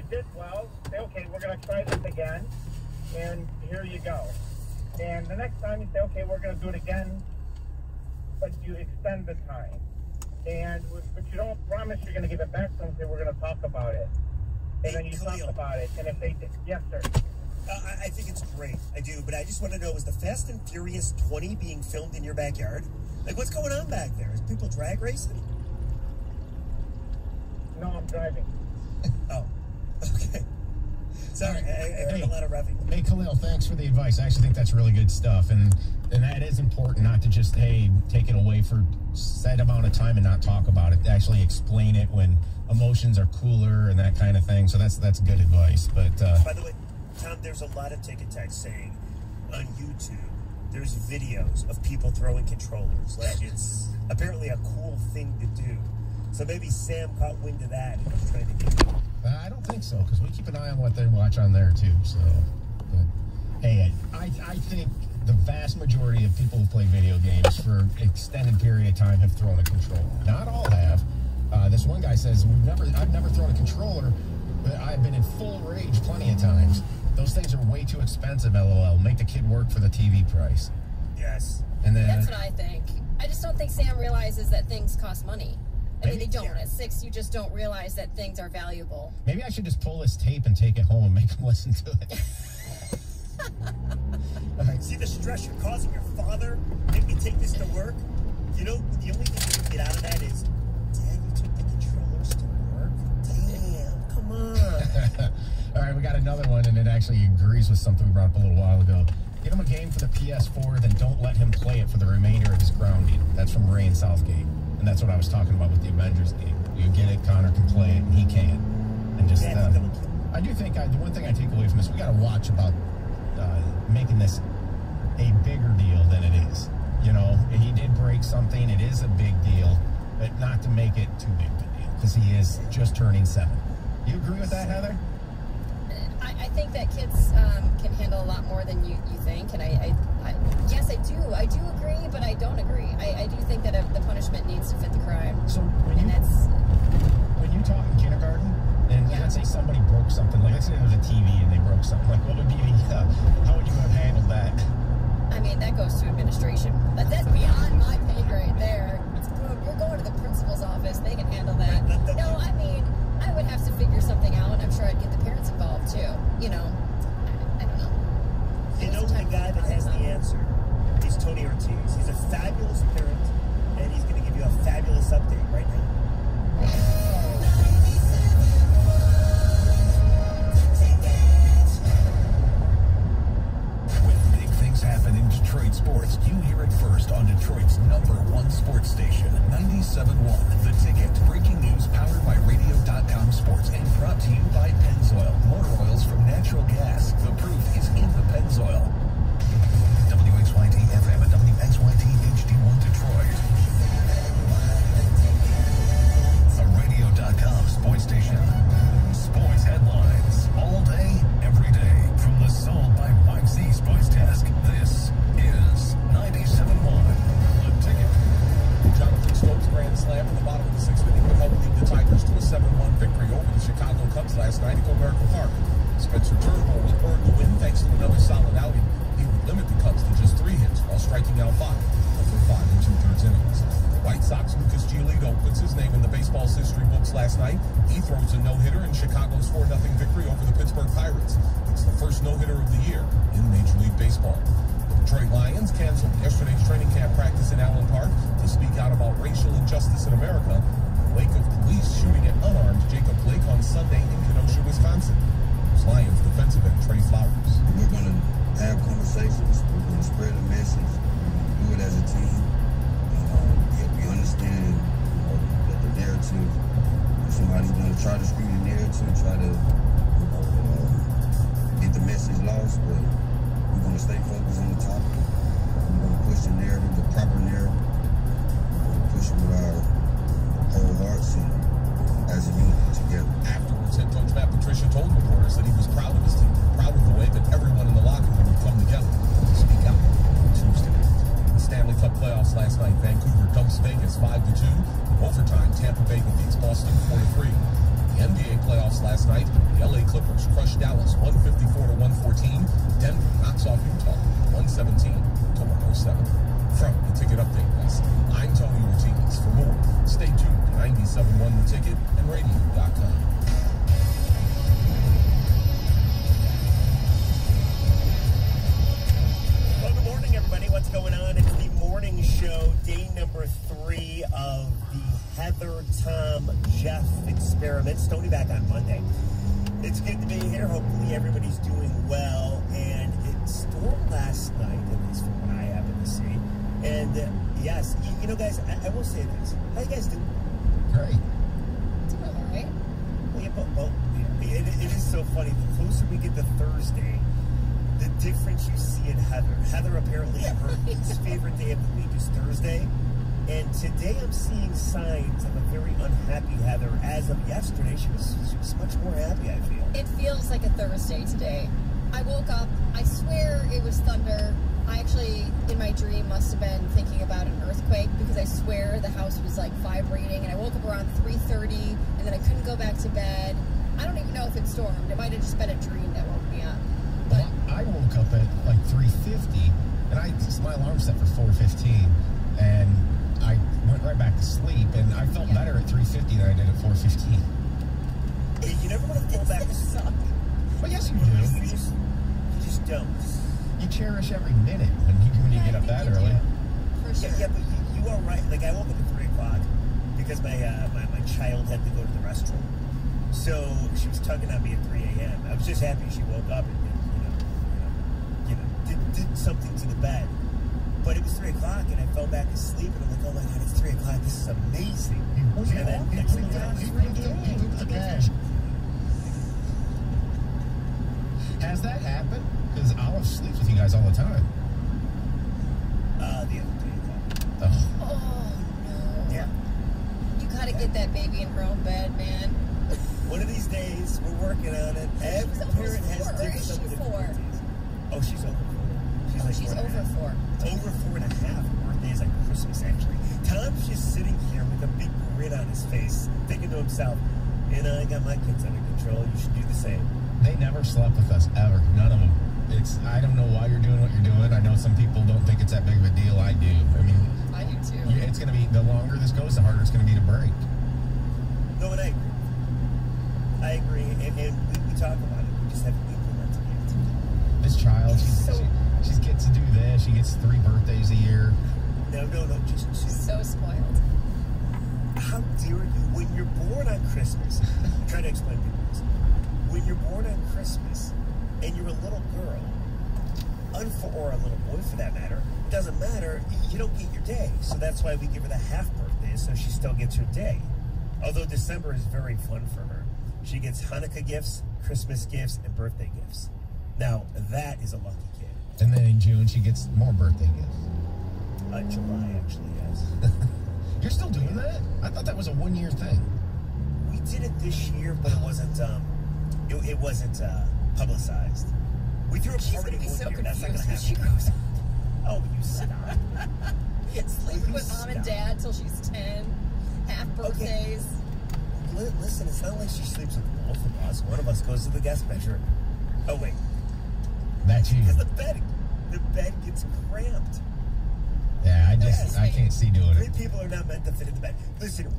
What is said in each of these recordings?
did well, say, okay, we're going to try this again, and here you go. And the next time you say, okay, we're going to do it again, but you extend the time. But you don't promise you're going to give it back to them, say, we're going to talk about it. And then you talk about it, and if they did, yes, sir. I think it's great. I do, but I just want to know, is the Fast and Furious 20 being filmed in your backyard? Like, what's going on back there? Is people drag racing? No, I'm driving. Oh, okay. Sorry, I heard a lot of revving. Hey, Khalil, thanks for the advice. I actually think that's really good stuff, and that is important, not to just, hey, take it away for set amount of time and not talk about it. Actually explain it when emotions are cooler and that kind of thing. So that's good advice. But by the way, Tom, there's a lot of ticket text saying on YouTube there's videos of people throwing controllers. Like, it's apparently a cool thing to do. So maybe Sam caught wind of that and was trying to get it. I don't think so, because we keep an eye on what they watch on there too. So, but, hey, I think the vast majority of people who play video games for an extended period of time have thrown a controller. Not all have. This one guy says, I've never thrown a controller, but I've been in full rage plenty of times. Those things are way too expensive, LOL. Make the kid work for the TV price. Yes. And then that's what I think. I just don't think Sam realizes that things cost money. I mean, they don't. At 6, you just don't realize that things are valuable. Maybe I should just pull this tape and take it home and make him listen to it. See the stress you're causing your father? Make me take this to work? You know, the only thing you can get out of that is, Dad, you took the controllers to work? Damn, come on. All right, we got another one, and it actually agrees with something we brought up a little while ago. Get him a game for the PS4, then don't let him play it for the remainder of his grounding. That's from Ray in Southgate. And that's what I was talking about with the Avengers game. You get it, Connor can play it, and he can't. And just, I do think, the one thing I take away from this, we got to watch about making this a bigger deal than it is. You know, he did break something, it is a big deal, but not to make it too big of a deal, because he is just turning 7. Do you agree with that, Heather? I think that kids can handle a lot more than you think, and yes, I do agree, but I don't agree. I do think that the punishment needs to fit the crime. So when you talk in kindergarten, and let's say somebody broke something, like let's say there was a TV and they broke something, like what would be how would you have handled that? I mean, that goes to administration. That's beyond my pay grade there. You're going to the principal's office, they can handle that. No, I mean, I would have to figure something out, and I'm sure I'd get the parents involved too. You know, I don't know. You know the guy that has the answer? He's Tony Ortiz. He's a fabulous parent, and he's going to give you a fabulous update right now. When big things happen in Detroit sports, you hear it first on Detroit's #1 sports station, 97.1. The Ticket. Breaking news powered by Radio.com Sports and brought to you by Pennzoil. Motor oils from natural gas. The proof is in the Pennzoil. WXYT FM and WXYT HD1 Detroit. A Radio.com sports station. Sports headlines all day, every day. From the Sold by YC Sports Desk, this is 97.1. The Ticket. Jonathan Stokes grand slam in the bottom of the 6th inning would help lead the Tigers to a 7-1 victory over the Chicago Cubs last night at Comerica Park. Spencer Turnbull will earn the win thanks to another solid outing. He would limit the Cubs to just 3 hits while striking out 5 over 5 2/3 innings. The White Sox Lucas Giolito puts his name in the baseball's history books last night. He throws a no-hitter in Chicago's 4-0 victory over the Pittsburgh Pirates. It's the first no-hitter of the year in Major League Baseball. The Detroit Lions canceled yesterday's training camp practice in Allen Park to speak out about racial injustice in America in the wake of police shooting at unarmed Jacob Blake on Sunday in Kenosha, Wisconsin. Lions defensive end Trey Flowers. We're going to have conversations. We're going to spread a message. Do it as a team. We understand that the narrative, somebody's going to try to screw the narrative, try to get the message lost, but we're going to stay focused on the topic. We're going to push the narrative, the proper narrative. We're going to push it with our whole hearts and as a unit together. Afterwards, head coach Matt Patricia told reporters that he was proud of his team, proud of the way that everyone in the locker room would come together to speak out on Tuesday. The Stanley Cup playoffs last night, Vancouver dumps Vegas 5-2. In overtime, Tampa Bay defeats Boston 4-3. The NBA playoffs last night, the LA Mavericks crush Dallas 154-114. Denver knocks off Utah 117-107. From the Ticket Update Desk, I'm Tony Ortiz. For more, stay tuned to 97.1 The Ticket and radio.com. Well, good morning, everybody. What's going on? It's the morning show, day number 3 of the Heather, Tom, Jeff experiment. Tony back on Monday. It's good to be here. Hopefully everybody's doing well. And it stormed last night, at least from what I happen to see. And yes, you know, guys, I will say this. How you guys doing? Great. Doing all right. Well, it is so funny. The closer we get to Thursday, the difference you see in Heather. Heather, apparently, her least favorite day of the week is Thursday. And today I'm seeing signs of a very unhappy Heather. As of yesterday, she was much more happy, I feel. It feels like a Thursday today. I woke up, I swear it was thunder. I actually, in my dream, must have been thinking about an earthquake because I swear the house was like vibrating, and I woke up around 3:30, and then I couldn't go back to bed. I don't even know if it stormed. It might have just been a dream that woke me up. But Well, I woke up at like 3:50, and my alarm set for 4:15, and I went right back to sleep, and I felt better at 3:50 than I did at 4:15. You never want to fall back to sleep. Well, yes, you You do. just don't. You cherish every minute when you get up that early. for sure. Yeah, but you are right. Like, I woke up at 3 o'clock because my child had to go to the restroom. So she was tugging on me at 3 a.m. I was just happy she woke up and did something to the bed. But it was 3 o'clock, and I fell back asleep, and I'm like, oh my God, it's 3 o'clock. This is amazing. And then next thing you know, Has that happened? Because Olive sleeps with you guys all the time. the other day. Oh. Oh, no. Yeah. You gotta get that baby in her own bed, man. One of these days, we're working on it. Every She's parent almost has 4, or is she different 4? difficulties. Oh, she's over 4. She's like over 4. Over 4.5. Her birthday is like Christmas, actually. Tom's just sitting here with a big grin on his face, thinking to himself, I got my kids under control. You should do the same. They never slept with us, ever. None of them. I don't know why you're doing what you're doing. I know some people don't think it's that big of a deal. I do. I mean, I do too. it's going to be, the longer this goes, the harder it's going to be to break. No, and I agree. And we talk about it. We just haven't implemented it. This child, she gets to do this. She gets 3 birthdays a year. No. Just So spoiled. how dare you? When you're born on Christmas, I'm trying to explain to people this. When you're born on Christmas and you're a little girl, or a little boy for that matter, it doesn't matter. You don't get your day. So that's why we give her the half birthday, so she still gets her day. Although December is very fun for her. She gets Hanukkah gifts, Christmas gifts, and birthday gifts. Now, that is a lucky kid. And then in June, she gets more birthday gifts. July, actually, yes. You're still doing that? I thought that was a 1-year thing. We did it this year, but it wasn't publicized. We threw a She's party gonna be one so year. That's not confused gonna when she happen. grows up. Oh, you stop. Sleeping with mom and dad till she's 10. Half birthdays. Listen, it's not like she sleeps with both of us. One of us goes to the guest bedroom. Oh, wait. That's you. Because the bed gets cramped. Yeah, I can't see doing 3 it. people are not meant to fit in the bed. Listen,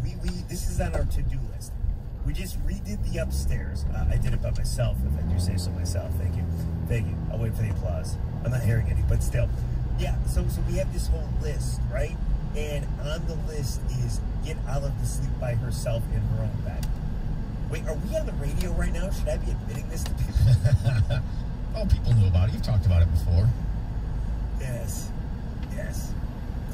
this is on our to-do list. We just redid the upstairs. I did it by myself, if I do say so myself. Thank you. I'll wait for the applause. I'm not hearing any, but still. Yeah, so we have this whole list, right? And on the list is get Olive to sleep by herself in her own bed. Wait, are we on the radio right now? Should I be admitting this to people? Oh, people knew about it. You've talked about it before. Yes.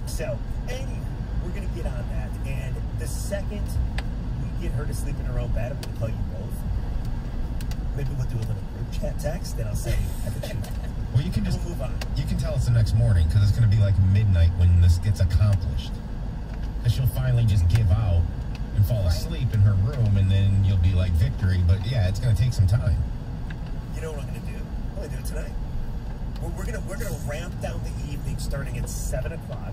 So, anyway, we're going to get on that. And the second we get her to sleep in her own bed, I'm going to call you both. Maybe we'll do a little group chat text, and I'll say, Well, you can just we'll move on. You can tell us the next morning because it's going to be like midnight when this gets accomplished. Because she'll finally just give out and fall asleep in her room, and then you'll be like victory. But yeah, it's going to take some time. You know what I'm going to do? I'm going to do it tonight. We're gonna ramp down the evening starting at 7 o'clock,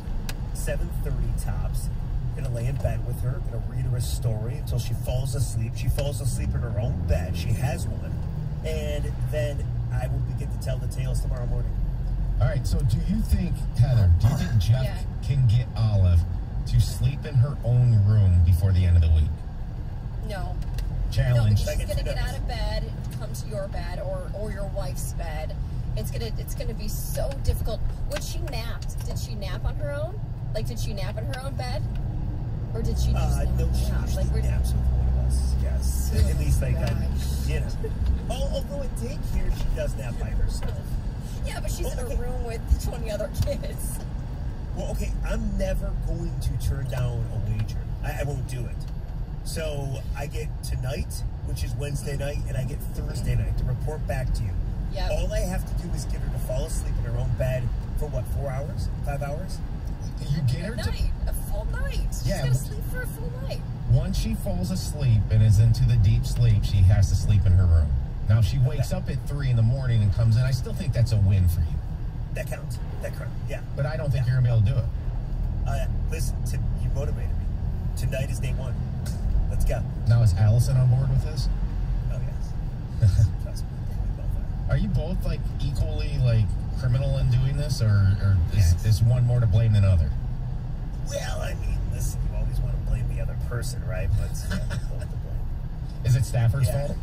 7:30 tops. Gonna lay in bed with her. Gonna read her a story until she falls asleep. She falls asleep in her own bed. She has one, else tomorrow morning. All right, so do you think, Heather, Jeff can get Olive to sleep in her own room before the end of the week? No. Challenge. No, she's gonna get out of bed, come to your bed or your wife's bed. It's gonna be so difficult. When she napped, did she nap on her own? Like, did she nap in her own bed, or did she just no, she usually naps with one of us. Yes, at least like although at daycare she does nap by herself. Yeah, but she's in a room with 20 other kids. Well, okay, I'm never going to turn down a wager. I won't do it. So I get tonight, which is Wednesday night, and I get Thursday night to report back to you. Yep. All I have to do is get her to fall asleep in her own bed for what, 4 hours? 5 hours? You get her a full night. Yeah, She's gonna sleep for a full night. Once she falls asleep and is into the deep sleep, she has to sleep in her room. Now, if she wakes up at 3 in the morning and comes in, I still think that's a win for you. That counts. That counts. Yeah. But I don't think you're gonna be able to do it. Listen, you motivated me. Tonight is day one. Let's go. Now, is Allison on board with this? Oh, yes. Trust me. Are you both, like, equally, like, criminal in doing this, or is one more to blame than other? Well, I mean, listen, you always want to blame the other person, right? But both to blame. Is it Stafford's fault?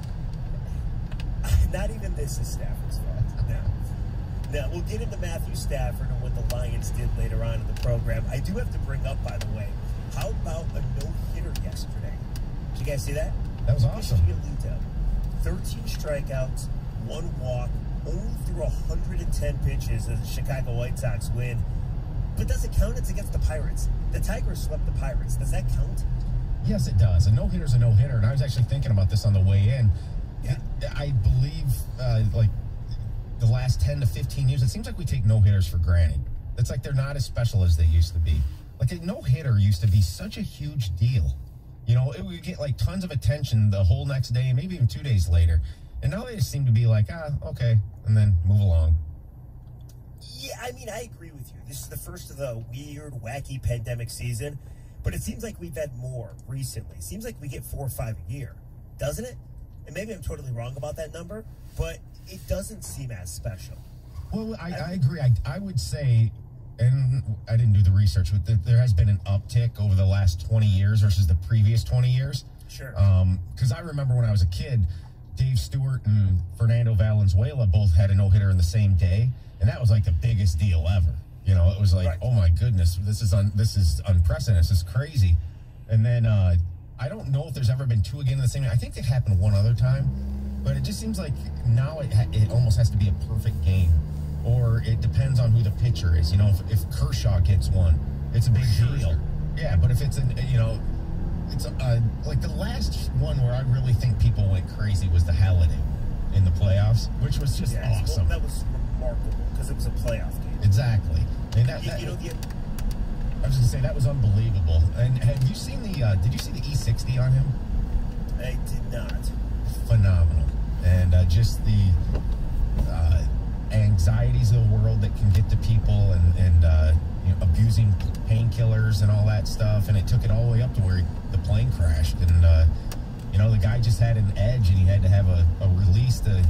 Not even this is Stafford's fault. No. Now, we'll get into Matthew Stafford and what the Lions did later on in the program. I do have to bring up, by the way, how about a no-hitter yesterday? Did you guys see that? That was awesome. 13 strikeouts, 1 walk, only threw 110 pitches as the Chicago White Sox win. But does it count? It's against the Pirates. The Tigers swept the Pirates. Does that count? Yes, it does. A no-hitter's a no-hitter, and I was actually thinking about this on the way in. Yeah. I believe, like, the last 10 to 15 years, it seems like we take no-hitters for granted. It's like they're not as special as they used to be. Like, a no-hitter used to be such a huge deal. You know, it would get, like, tons of attention the whole next day, maybe even 2 days later. And now they just seem to be like, okay, and then move along. Yeah, I mean, I agree with you. This is the first of the weird, wacky pandemic season, but it seems like we've had more recently. It seems like we get 4 or 5 a year, doesn't it? And maybe I'm totally wrong about that number, but it doesn't seem as special. Well, I agree. I would say, and I didn't do the research, but there has been an uptick over the last 20 years versus the previous 20 years. Sure. Because I remember when I was a kid, Dave Stewart and Fernando Valenzuela both had a no-hitter in the same day, and that was like the biggest deal ever. You know, it was like, oh my goodness, this is unprecedented. This is crazy. And then I don't know if there's ever been 2 again in the same day. I think it happened 1 other time, but it just seems like now it almost has to be a perfect game, or it depends on who the pitcher is. You know, if Kershaw gets 1, it's a big deal. Yeah, but if it's it's like the last one where I really think people went crazy was the Halliday in the playoffs, which was just awesome. Well, that was remarkable because it was a playoff game. Exactly. And I was going to say, that was unbelievable. And have you seen did you see the E60 on him? I did not. Phenomenal. And just the anxieties of the world that can get to people, and you know, abusing painkillers and all that stuff. And it took it all the way up to where the plane crashed. And, you know, the guy just had an edge, and he had to have a release to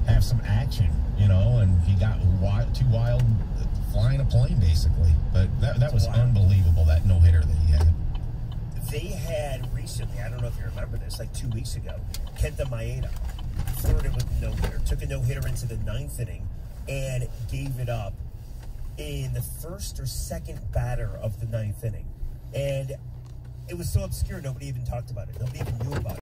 have some action, you know, and he got too wild flying a plane, basically. But that was unbelievable, that no-hitter that he had. They had recently, I don't know if you remember this, like 2 weeks ago, Kenta Maeda flirted with a no-hitter, took a no-hitter into the 9th inning, and gave it up in the 1st or 2nd batter of the 9th inning. And it was so obscure, nobody even talked about it. Nobody even knew about it.